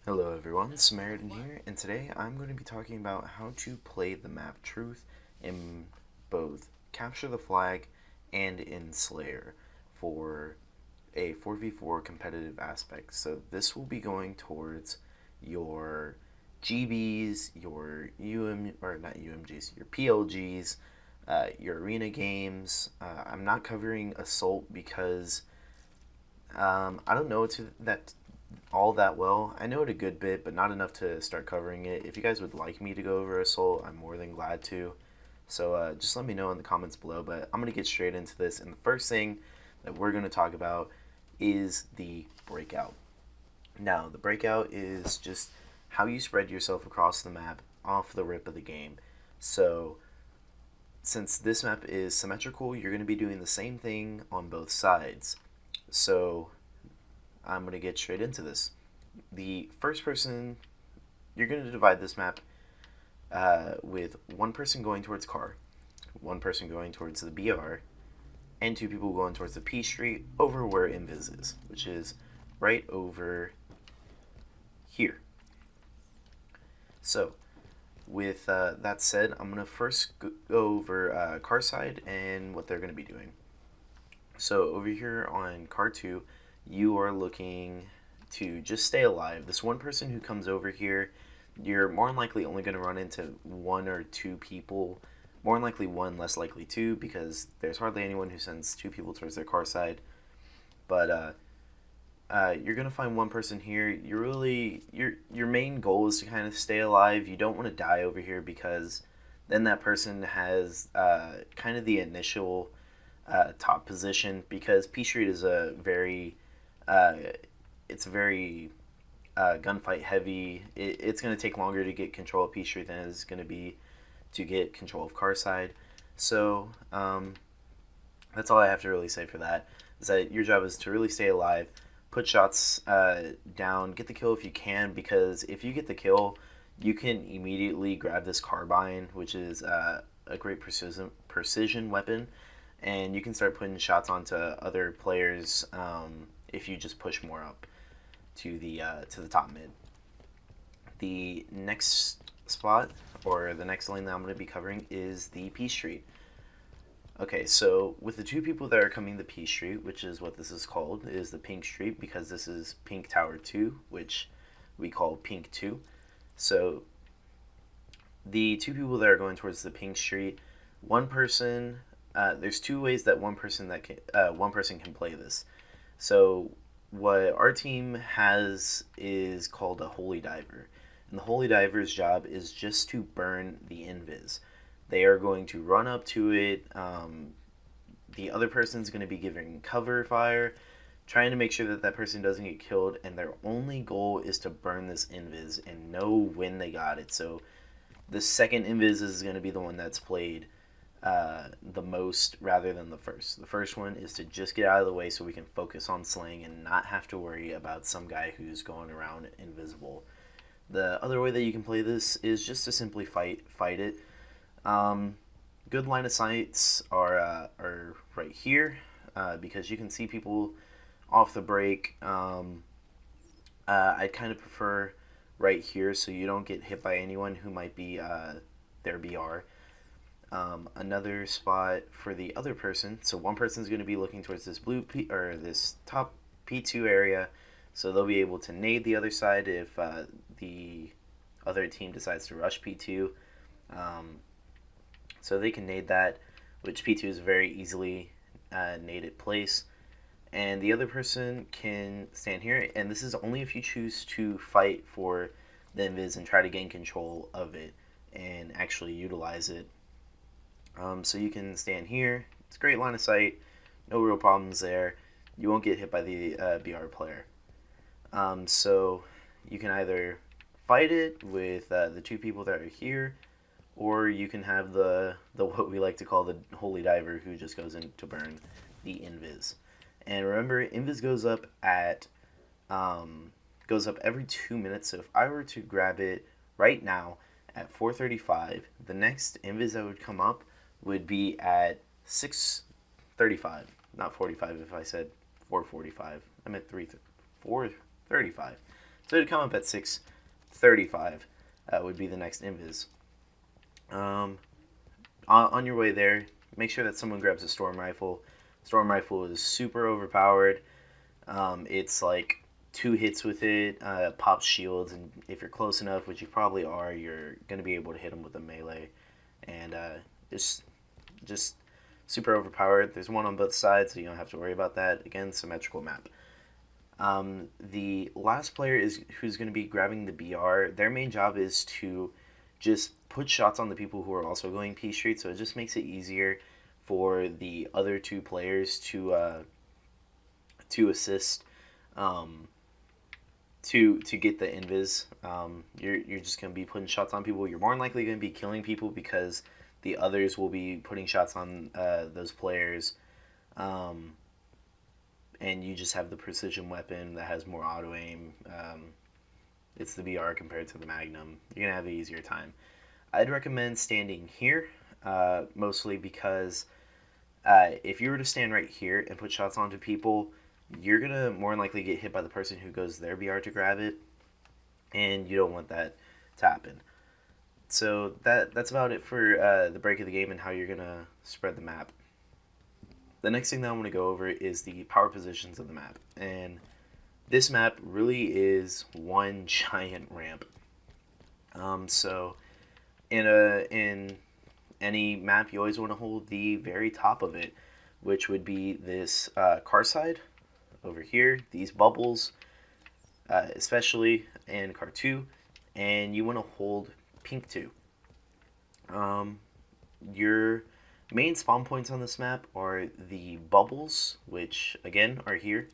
Hello everyone, Samaritxn here, and today I'm going to be talking about how to play the map Truth in both Capture the Flag and in Slayer for a 4v4 competitive aspect. So this will be going towards your GBs, your or not UMGs, your PLGs, your arena games. I'm not covering Assault because I don't know that all that well. I know it a good bit, but not enough to start covering it. If you guys would like me to go over Assault, I'm more than glad to. So just let me know in the comments below. But I'm going to get straight into this. And the first thing that we're going to talk about is the Breakout. Now, the Breakout is just how you spread yourself across the map off the rip of the game. So since this map is symmetrical, you're going to be doing the same thing on both sides. So I'm going to get straight into this. The first person, you're going to divide this map with one person going towards car, one person going towards the BR, and two people going towards the P Street over where Invis is, which is right over here. So, with that said, I'm going to first go over car side and what they're going to be doing. So, over here on car 2, you are looking to just stay alive. This one person who comes over here, you're more than likely only going to run into one or two people. More than likely one, less likely two, because there's hardly anyone who sends two people towards their car side. But you're gonna find one person here. Your main goal is to kind of stay alive. You don't want to die over here because then that person has kind of the initial top position, because P Street is a very it's very gunfight heavy. It's going to take longer to get control of P Street than it is going to be to get control of car side. So that's all I have to really say for that. Is that your job is to really stay alive, put shots down, get the kill if you can, because if you get the kill, you can immediately grab this carbine, which is a great precision weapon, and you can start putting shots onto other players if you just push more up to the top mid. The next spot, or the next lane that I'm going to be covering, is the P Street. Okay, so with the two people that are coming the P Street, which is what this is called, is the Pink Street, because this is Pink Tower 2, which we call Pink 2. So the two people that are going towards the Pink Street, one person, there's two ways that one person can play this. So what our team has is called a Holy Diver. And the Holy Diver's job is just to burn the invis. They are going to run up to it. The other person's going to be giving cover fire, trying to make sure that that person doesn't get killed, and their only goal is to burn this invis and know when they got it. So the second invis is going to be the one that's played the most rather than the first. The first one is to just get out of the way so we can focus on slaying and not have to worry about some guy who's going around invisible. The other way that you can play this is just to simply fight it. Good line of sights are right here, because you can see people off the break. I kind of prefer right here so you don't get hit by anyone who might be their BR. Another spot for the other person. So one person is going to be looking towards this or this top P2 area, so they'll be able to nade the other side if the other team decides to rush P2. So they can nade that, which P2 is a very easily naded place. And the other person can stand here, and this is only if you choose to fight for the invis and try to gain control of it and actually utilize it. So you can stand here. It's a great line of sight. No real problems there. You won't get hit by the BR player. So you can either fight it with the two people that are here, or you can have the what we like to call the Holy Diver, who just goes in to burn the invis. And remember, invis goes up every 2 minutes. So if I were to grab it right now at 4:35, the next invis that would come up would be at 6:35, not 45. If I said 4:45, I meant 4:35. So it'd come up at 635 would be the next invis. On your way there, make sure that someone grabs a storm rifle. Storm rifle is super overpowered. It's like 2 hits with it, pops shields, and if you're close enough, which you probably are, you're going to be able to hit them with a melee. And it's just super overpowered. There's one on both sides, so you don't have to worry about that. Again, symmetrical map. The last player is who's going to be grabbing the BR. Their main job is to just put shots on the people who are also going P Street, so it just makes it easier for the other 2 players to assist, to get the invis. You're just going to be putting shots on people. You're more than likely going to be killing people because the others will be putting shots on those players. And you just have the precision weapon that has more auto aim. It's the BR compared to the Magnum. You're going to have an easier time. I'd recommend standing here, mostly because if you were to stand right here and put shots onto people, you're going to more than likely get hit by the person who goes their BR to grab it, and you don't want that to happen. So that's about it for the break of the game and how you're going to spread the map. The next thing that I want to go over is the power positions of the map. And this map really is one giant ramp. So in any map, you always want to hold the very top of it, which would be this car side over here, these bubbles, especially in car 2, and you want to hold pink 2. Your main spawn points on this map are the bubbles, which again are here,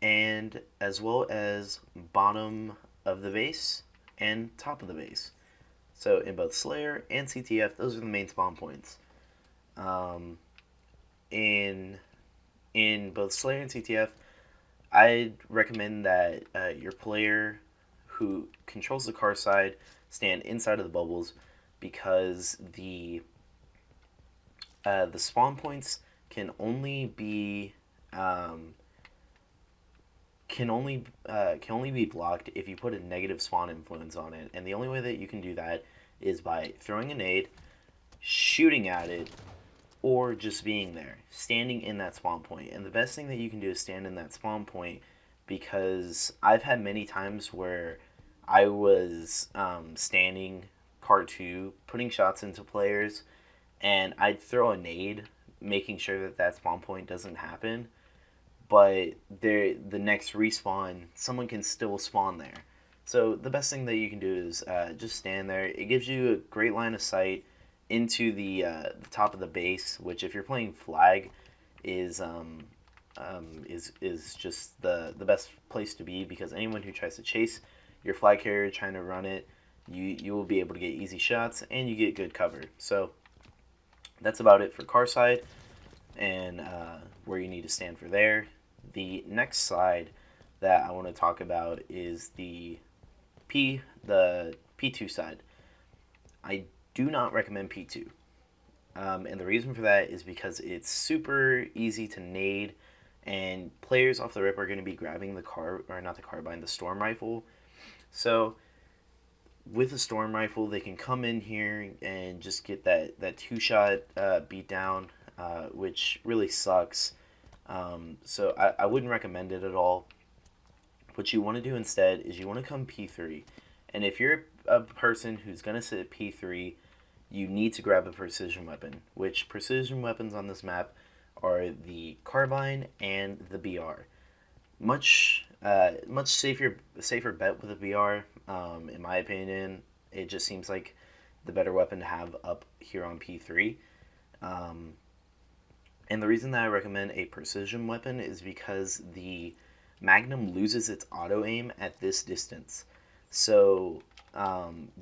and as well as bottom of the base and top of the base. So in both Slayer and CTF, those are the main spawn points. In both Slayer and CTF, I'd recommend that your player who controls the car side stand inside of the bubbles, because the spawn points can only be blocked if you put a negative spawn influence on it, and the only way that you can do that is by throwing a nade, shooting at it, or just being there, standing in that spawn point. And the best thing that you can do is stand in that spawn point, because I've had many times where I was standing car 2, putting shots into players, and I'd throw a nade, making sure that that spawn point doesn't happen, but the next respawn, someone can still spawn there. So the best thing that you can do is just stand there. It gives you a great line of sight into the top of the base, which if you're playing flag is just the best place to be, because anyone who tries to chase your flag carrier trying to run it, you will be able to get easy shots and you get good cover. So that's about it for car side and where you need to stand for there. The next side that I want to talk about is the P2 side. I do not recommend P2. And the reason for that is because it's super easy to nade, and players off the rip are going to be grabbing the storm rifle. So with a storm rifle, they can come in here and just get that 2-shot beat down, which really sucks. So I wouldn't recommend it at all. What you want to do instead is you want to come P3. And if you're a person who's going to sit at P3, you need to grab a precision weapon, which precision weapons on this map are the carbine and the BR. Much safer bet with a BR, in my opinion. It just seems like the better weapon to have up here on P3. And the reason that I recommend a precision weapon is because the Magnum loses its auto aim at this distance. So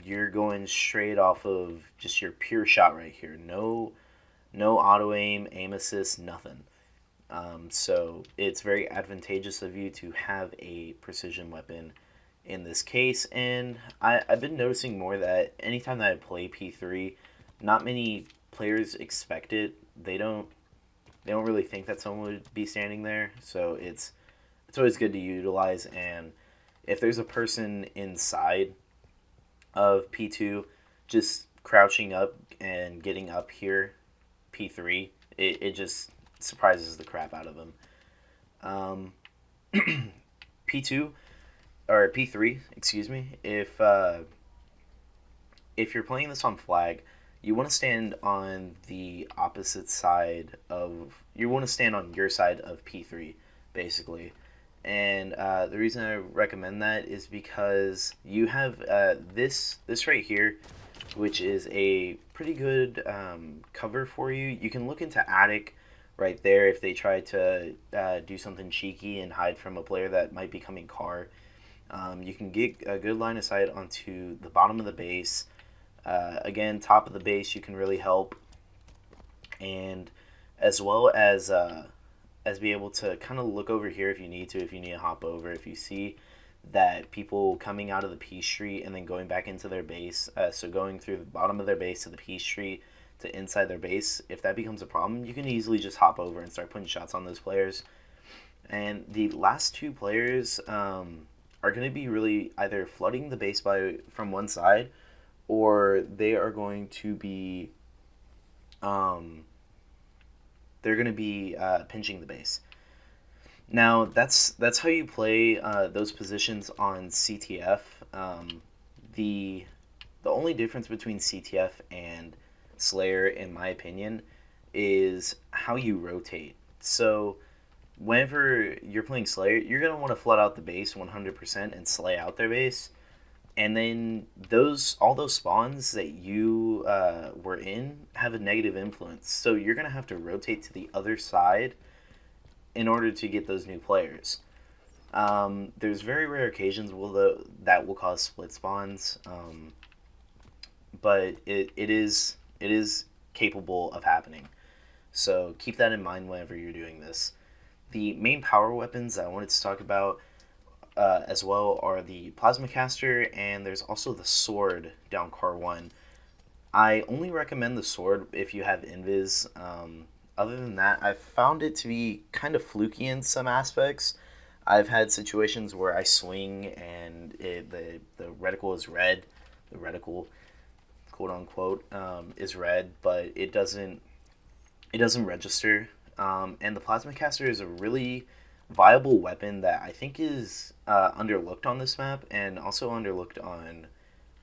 you're going straight off of just your pure shot right here. No auto aim assist, nothing. So it's very advantageous of you to have a precision weapon in this case. And I've been noticing more that anytime that I play P3, not many players expect it. They don't really think that someone would be standing there. So it's always good to utilize, and if there's a person inside of P2, just crouching up and getting up here, P3, it just surprises the crap out of them. P2 or P3, excuse me. If you're playing this on flag, you want to stand on the opposite side of. You want to stand on your side of P3, basically. And the reason I recommend that is because you have this right here, which is a pretty good cover for you. You can look into attic right there if they try to do something cheeky and hide from a player that might be coming car. You can get a good line of sight onto the bottom of the base. Again, top of the base, you can really help, and as well as be able to kind of look over here if you need to hop over. If you see that people coming out of the P Street and then going back into their base, so going through the bottom of their base to the P Street to inside their base, if that becomes a problem, you can easily just hop over and start putting shots on those players. And the last two players are going to be really either flooding the base from one side, or they are going to be pinching the base. Now that's how you play those positions on CTF. The only difference between CTF and Slayer, in my opinion, is how you rotate. So whenever you're playing Slayer, you're gonna want to flood out the base 100% and slay out their base. And then all those spawns that you were in have a negative influence. So you're going to have to rotate to the other side in order to get those new players. There's very rare occasions that will cause split spawns, but it is capable of happening. So keep that in mind whenever you're doing this. The main power weapons I wanted to talk about as well are the plasma caster, and there's also the sword down car 1. I only recommend the sword if you have invis. Other than that, I've found it to be kind of fluky in some aspects. I've had situations where I swing and the reticle is red. The reticle, quote unquote, is red, but it doesn't register. And the plasma caster is a really viable weapon that I think is underlooked on this map and also underlooked on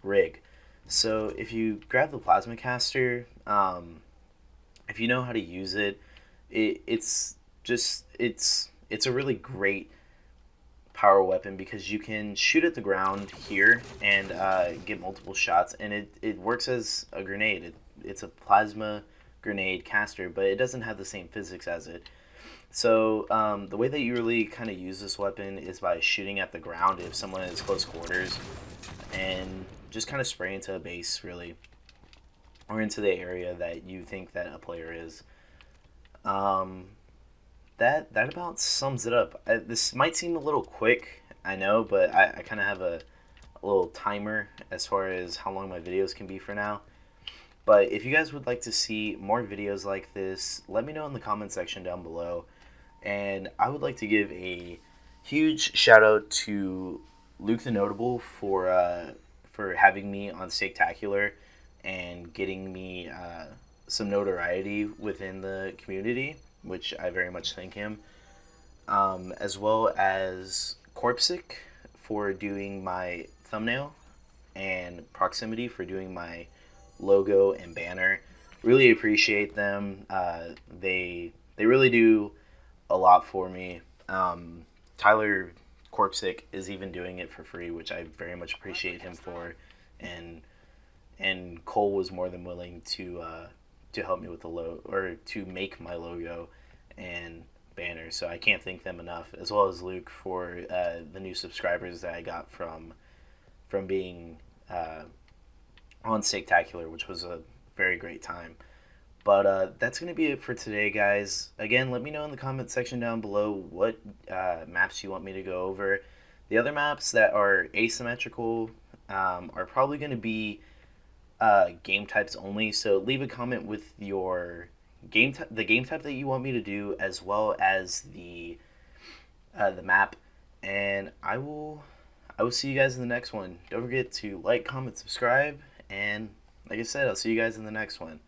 Rig. So if you grab the plasma caster, if you know how to use it, it's a really great power weapon because you can shoot at the ground here and get multiple shots, and it works as a grenade. It's a plasma grenade caster, but it doesn't have the same physics as it. So the way that you really kind of use this weapon is by shooting at the ground if someone is close quarters, and just kind of spray into a base, really, or into the area that you think that a player is. That about sums it up. This might seem a little quick, I know, but I kind of have a little timer as far as how long my videos can be for now. But if you guys would like to see more videos like this, let me know in the comment section down below. And I would like to give a huge shout out to Luke the Notable for having me on Steaktacular and getting me some notoriety within the community, which I very much thank him. As well as Corpsic for doing my thumbnail, and Proximity for doing my logo and banner. Really appreciate them. They really do a lot for me. Tyler Corpsic is even doing it for free, which I very much appreciate him for, and Cole was more than willing to help me with the logo, or to make my logo and banner. So I can't thank them enough, as well as Luke for the new subscribers that I got from being on Steaktacular, which was a very great time. But that's going to be it for today, guys. Again, let me know in the comment section down below what maps you want me to go over. The other maps that are asymmetrical are probably going to be game types only. So leave a comment with your the game type that you want me to do, as well as the map, and I will I will see you guys in the next one. Don't forget to like, comment, subscribe, and like I said, I'll see you guys in the next one.